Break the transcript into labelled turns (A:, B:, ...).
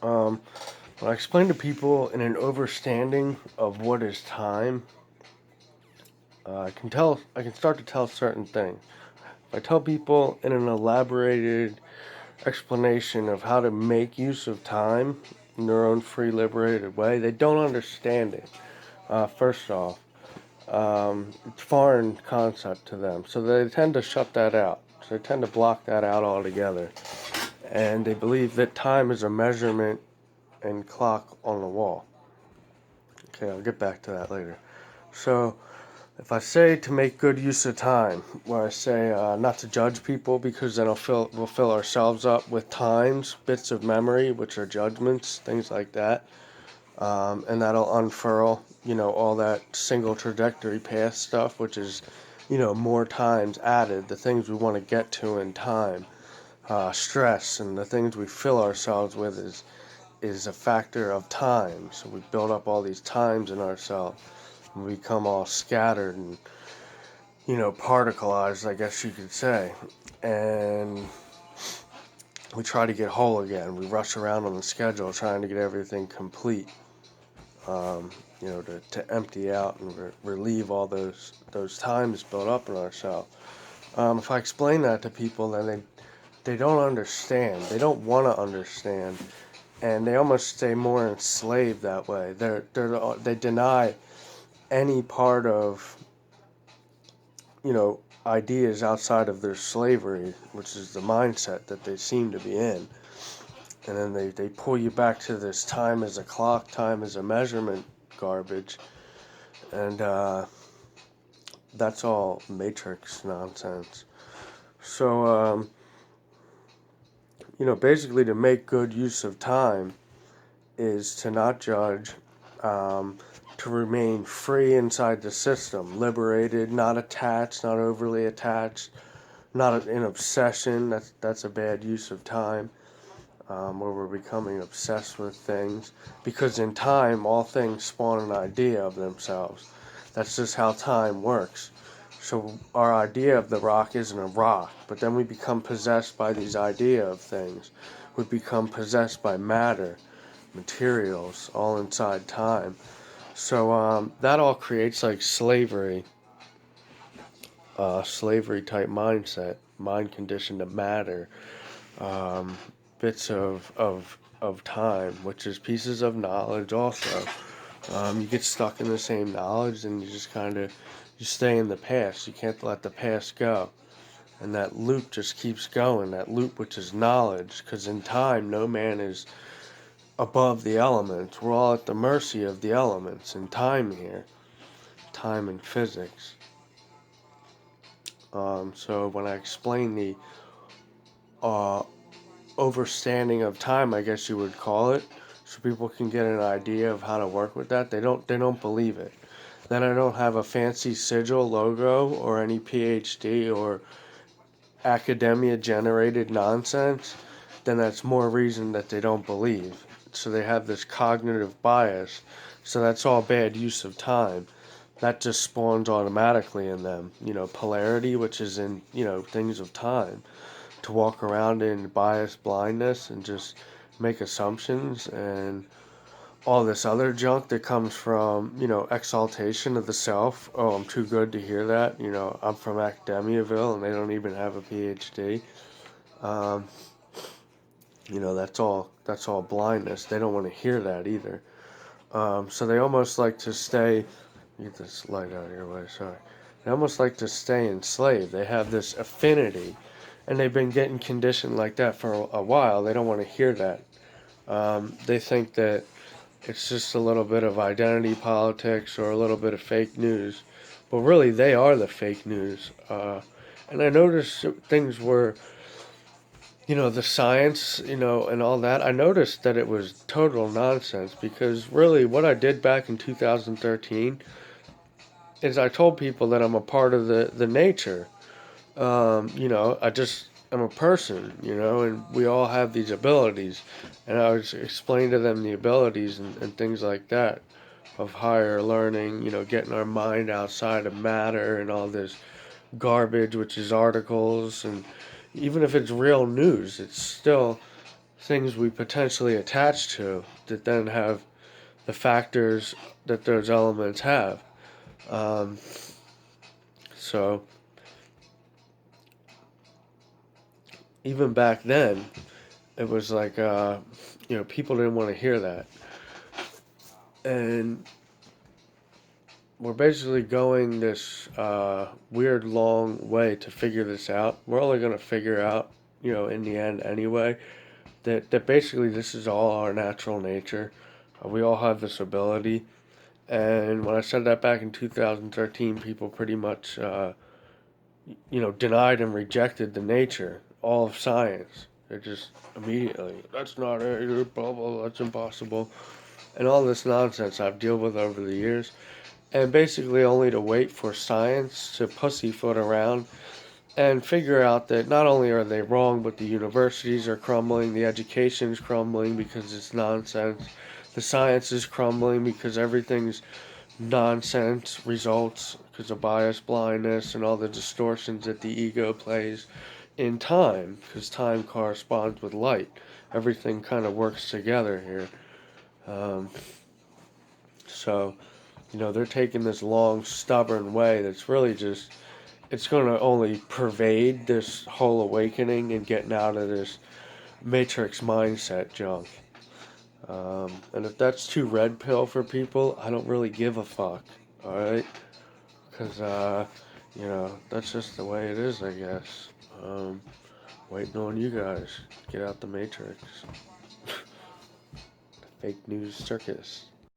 A: Um, when I explain to people in an overstanding of what is time, I can start to tell certain things. If I tell people in an elaborated explanation of how to make use of time in their own free, liberated way, they don't understand it. First off, it's foreign concept to them, so they tend to shut that out. So they tend to block that out altogether, and they believe that time is a measurement and clock on the wall. Okay, I'll get back to that later. So, if I say to make good use of time, where I say not to judge people because then we'll fill ourselves up with times, bits of memory, which are judgments, things like that, and that'll unfurl, all that single trajectory path stuff, which is, more times added, the things we want to get to in time, stress, and the things we fill ourselves with is a factor of time. So we build up all these times in ourselves. We become all scattered and, particleized, I guess you could say. And we try to get whole again. We rush around on the schedule trying to get everything complete, to empty out and relieve all those times built up in ourselves. If I explain that to people, then they don't understand. They don't want to understand, and they almost stay more enslaved that way. They deny any part of ideas outside of their slavery, which is the mindset that they seem to be in. And then they pull you back to this time as a clock, time as a measurement garbage. And that's all matrix nonsense. So, basically to make good use of time is to not judge, to remain free inside the system, liberated, not attached, not overly attached, not an obsession. That's a bad use of time, where we're becoming obsessed with things. Because in time, all things spawn an idea of themselves. That's just how time works. So our idea of the rock isn't a rock, but then we become possessed by these idea of things. We become possessed by matter, materials, all inside time. So that all creates like slavery type mindset, mind conditioned to matter, um, bits of time, which is pieces of knowledge also. You get stuck in the same knowledge and you just kind of you stay in the past. You can't let the past go. And that loop just keeps going, that loop which is knowledge, because in time no man is above the elements. We're all at the mercy of the elements in time here, time and physics. So when I explain the uh, overstanding of time, I guess you would call it, so people can get an idea of how to work with that, they don't believe it. Then I don't have a fancy sigil logo or any PhD or academia generated nonsense, then that's more reason that they don't believe. So they have this cognitive bias. So that's all bad use of time. That just spawns automatically in them. Polarity, which is in, things of time. To walk around in bias blindness and just make assumptions and all this other junk that comes from, exaltation of the self. Oh, I'm too good to hear that. I'm from Academiaville and they don't even have a PhD. Um, that's all blindness. They don't want to hear that either. So they almost like to stay. Get this light out of your way. Sorry. They almost like to stay enslaved. They have this affinity, and they've been getting conditioned like that for a while. They don't want to hear that. They think that it's just a little bit of identity politics or a little bit of fake news, but really they are the fake news. And I noticed things were, the science, and all that. I noticed that it was total nonsense because really what I did back in 2013 is I told people that I'm a part of the nature. I just am a person, and we all have these abilities. And I was explaining to them the abilities and things like that of higher learning, getting our mind outside of matter and all this garbage, which is articles. And even if it's real news, it's still things we potentially attach to that then have the factors that those elements have. Um, so even back then, it was like, people didn't want to hear that. And we're basically going this weird long way to figure this out. We're only going to figure out, in the end anyway, that basically this is all our natural nature. We all have this ability. And when I said that back in 2013, people pretty much, denied and rejected the nature, all of science. They're just immediately, that's not it, blah, blah, that's impossible. And all this nonsense I've dealt with over the years. And basically only to wait for science to pussyfoot around and figure out that not only are they wrong, but the universities are crumbling, the education is crumbling because it's nonsense, the science is crumbling because everything's nonsense results because of bias, blindness, and all the distortions that the ego plays in time, because time corresponds with light. Everything kind of works together here. Um, so, they're taking this long, stubborn way that's really just, it's going to only pervade this whole awakening and getting out of this matrix mindset junk. And if that's too red pill for people, I don't really give a fuck. Alright? Because, that's just the way it is, I guess. Waiting on you guys. Get out the matrix. The fake news circus.